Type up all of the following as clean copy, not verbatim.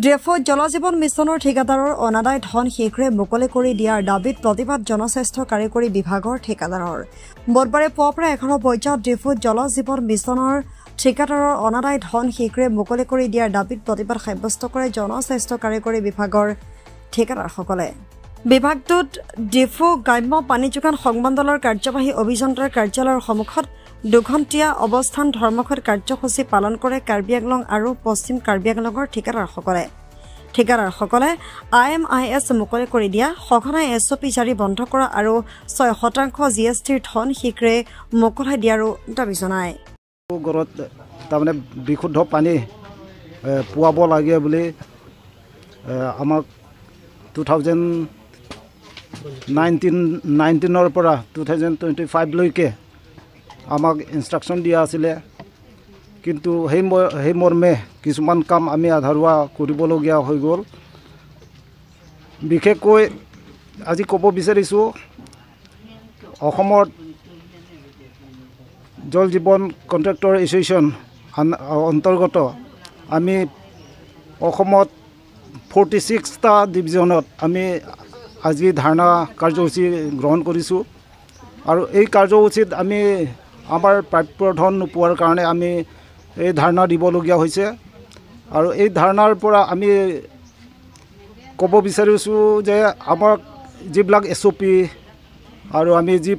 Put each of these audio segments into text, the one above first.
ড্ৰেফত জলজীৱন মিছনৰ ঠিকাদাৰৰ অনাদায় ধন শীঘ্ৰে মুকলি কৰি দিয়াৰ দাবীত প্ৰতিবাদ জনস্বাস্থ্য কাৰিকৰী বিভাগৰ ঠিকাদাৰৰ বুধবাৰে পুৱাৰ পৰা 11 বজাত ড্ৰেফত জলজীৱন মিছনৰ ঠিকাদাৰৰ অনাদায় ধন শীঘ্ৰে মুকলি কৰি দিয়াৰ দাবীত প্ৰতিবাদ সাব্যস্ত কৰে জনস্বাস্থ্য কাৰিকৰী বিভাগৰ ঠিকাদাৰসকলে। বিভাগটোত ডিফু গ্ৰাম্য পানী যোগান সংমণ্ডলৰ কাৰ্যবাহী অভিযন্তাৰ কাৰ্যালয়ৰ সন্মুখত দুঘণ্টীয়া অৱস্থান ধৰ্মঘট কাৰ্যসূচী পালন কৰে কাৰ্বি আংলং আৰু পশ্চিম কাৰ্বি আংলঙৰ ঠিকাদাৰসকলে। ঠিকাদাৰসকলে IMIS মুকলি কৰি দিয়া, সঘনাই SOP জাৰি বন্ধ কৰা আৰু 6% GSTৰ ধন শীঘ্ৰে মুকলাই দিয়াৰো দাবী জনায়। তাৰমানে বিশুদ্ধ পানী পোৱাব লাগে বুলি আমাক 2019 পৰা 2025 লৈকে আমাক ইনষ্ট্ৰাকশ্যন দিয়া আছিলে, কিন্তু সেই মৰ্মে কিছুমান কাম আমি আধাৰুৱা কৰিবলগীয়া হৈ গ'ল। বিশেষকৈ আজি ক'ব বিচাৰিছোঁ, অসমত জল জীৱন কণ্ট্ৰেক্টৰ এছ'চিয়েশ্যন অন্তৰ্গত আমি অসমত 46টা ডিভিজনত আমি আজি ধাৰণা কাৰ্যসূচী গ্ৰহণ কৰিছোঁ আৰু এই কাৰ্যসূচীত আমি আমাৰ প্ৰাপ্যধন নোপোৱাৰ কাৰণে আমি এই ধাৰণা দিবলগীয়া হৈছে। আৰু এই ধাৰণাৰ পৰা আমি ক'ব বিচাৰিছোঁ যে আমাক যিবিলাক SOP আৰু আমি যি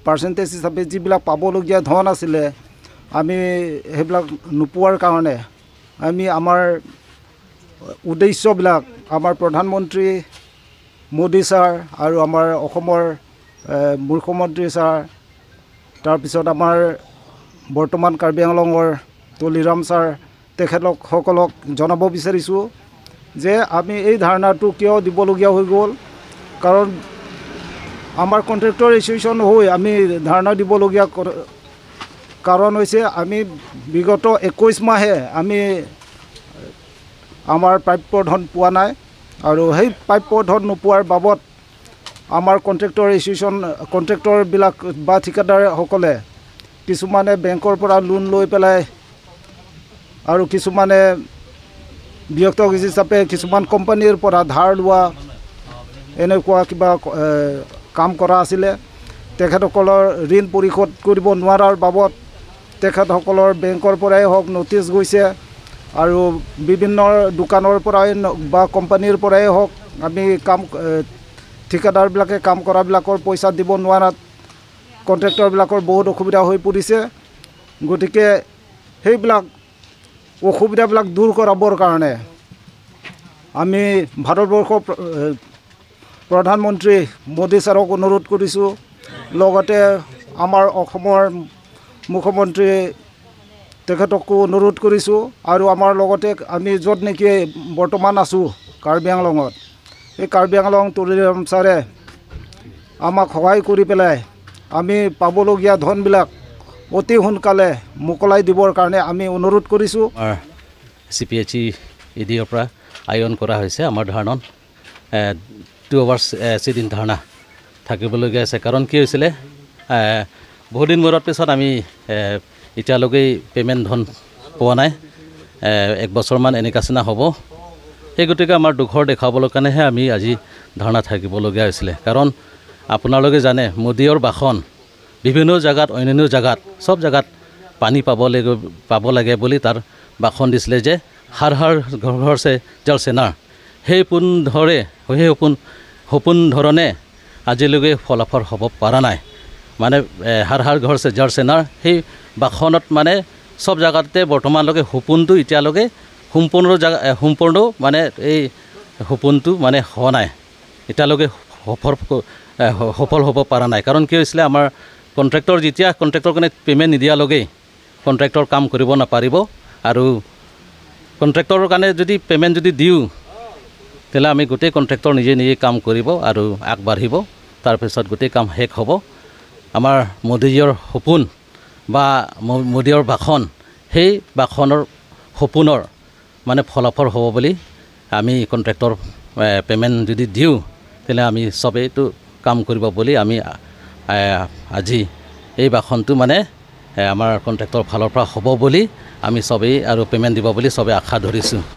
পাৰ্চেণ্টেজ হিচাপে যিবিলাক পাবলগীয়া ধন আছিলে, আমি সেইবিলাক নোপোৱাৰ কাৰণে আমি আমাৰ উদ্দেশ্যবিলাক আমাৰ প্ৰধানমন্ত্ৰী মোদী ছাৰ আৰু আমাৰ অসমৰ মুখ্যমন্ত্ৰী ছাৰ, তাৰপিছত আমাৰ বৰ্তমান কাৰ্বি আংলঙৰ তুলিৰাম ছাৰ, তেখেতসকলক জনাব বিচাৰিছোঁ যে আমি এই ধাৰণাটো কিয় দিবলগীয়া হৈ গ'ল। কাৰণ আমাৰ কণ্ট্ৰেক্টৰ এছ'চিয়েশ্যন হৈ আমি ধাৰণা দিবলগীয়া কাৰণ হৈছে আমি বিগত 21 মাহে আমি আমাৰ প্ৰাপ্যধন পোৱা নাই আৰু সেই প্ৰাপ্যধন নোপোৱাৰ বাবদ আমাৰ কণ্ট্ৰেক্টৰ এছ'চিয়েশ্যন কণ্ট্ৰেক্টৰবিলাক বা ঠিকাদাৰসকলে কিছুমানে বেংকৰ পৰা লোন লৈ পেলাই আৰু কিছুমানে ব্যক্তি হিচাপে কিছুমান কোম্পানীৰ পৰা ধাৰ লোৱা এনেকুৱা কিবা কাম কৰা আছিলে। তেখেতসকলৰ ঋণ পৰিশোধ কৰিব নোৱাৰাৰ বাবদ তেখেতসকলৰ বেংকৰ পৰাই হওক ন'টিছ গৈছে আৰু বিভিন্ন দোকানৰ পৰাই বা কোম্পানীৰ পৰাই হওক আমি ঠিকাদাৰবিলাকে কাম কৰাবিলাকৰ পইচা দিব নোৱাৰাত কণ্ট্ৰেক্টৰবিলাকৰ বহুত অসুবিধা হৈ পৰিছে। গতিকে সেইবিলাক অসুবিধাবিলাক দূৰ কৰাবৰ কাৰণে আমি ভাৰতবৰ্ষৰ প্ৰধানমন্ত্ৰী মোদী ছাৰক অনুৰোধ কৰিছোঁ, লগতে আমাৰ অসমৰ মুখ্যমন্ত্ৰী তেখেতকো অনুৰোধ কৰিছোঁ আৰু আমাৰ লগতে আমি য'ত নেকি বৰ্তমান আছোঁ কাৰ্বি আংলঙত, এই কাৰ্বি আংলং তুলিৰাম ছাৰে আমাক সহায় কৰি পেলাই আমি পাবলগীয়া ধনবিলাক অতি সোনকালে মোকলাই দিবৰ কাৰণে আমি অনুৰোধ কৰিছোঁ। CPHEDৰ পৰা আয়োজন কৰা হৈছে আমাৰ ধাৰণাত 2 hours চিদিন ধাৰণা থাকিবলগীয়া আছে। কাৰণ কি হৈছিলে, বহুদিন মূৰৰ পিছত আমি এতিয়ালৈকে পে'মেণ্ট ধন পোৱা নাই, 1 বছৰমান এনেকুৱা চিনা হ'ব। সেই গতিকে আমাৰ দুখৰ দেখাবলৈ কাৰণেহে আমি আজি ধাৰণা থাকিবলগীয়া হৈছিলে। কাৰণ আপোনালোকে জানে মোদীৰ ভাষণ বিভিন্ন জেগাত অন্যান্য জেগাত চব জেগাত পানী পাব লাগে বুলি তাৰ ভাষণ দিছিলে যে হাৰ হাৰ ঘৰ ঘৰ সে জল সেনাৰ। সেই সপোন ধৰণে আজিলৈকে ফলাফল হ'ব পৰা নাই। মানে হাৰ হাৰ ঘৰ সে জল সেনাৰ সেই ভাষণত মানে চব জেগাতে বৰ্তমানলৈকে সপোনটো এতিয়ালৈকে সম্পূৰ্ণ মানে এই সপোনটো মানে হোৱা নাই, এতিয়ালৈকে সফল হ'ব পৰা নাই। কাৰণ কি হৈছিলে, আমাৰ যেতিয়া কণ্ট্ৰেক্টৰ কাৰণে পে'মেণ্ট নিদিয়ালৈকে কণ্ট্ৰেক্টৰ কাম কৰিব নাপাৰিব আৰু কণ্ট্ৰেক্টৰৰ কাৰণে যদি পে'মেণ্ট যদি দিওঁ তেতিয়াহ'লে আমি গোটেই কণ্ট্ৰেক্টৰ নিজে কাম কৰিব আৰু আগবাঢ়িব, তাৰপিছত গোটেই কাম শেষ হ'ব। আমাৰ মোদীজীৰ সপোন বা মোদীৰ ভাষণ, সেই ভাষণৰ সপোনৰ মানে ফলাফল হ'ব বুলি আমি কণ্ট্ৰেক্টৰ পে'মেণ্ট যদি দিওঁ তেতিয়াহ'লে আমি চবেইটো কাম কৰিব বুলি আমি আজি এই ভাষণটো মানে আমাৰ কণ্ট্ৰেক্টৰ ফালৰ পৰা হ'ব বুলি আমি চবেই আৰু পে'মেণ্ট দিব বুলি চবেই আশা ধৰিছোঁ।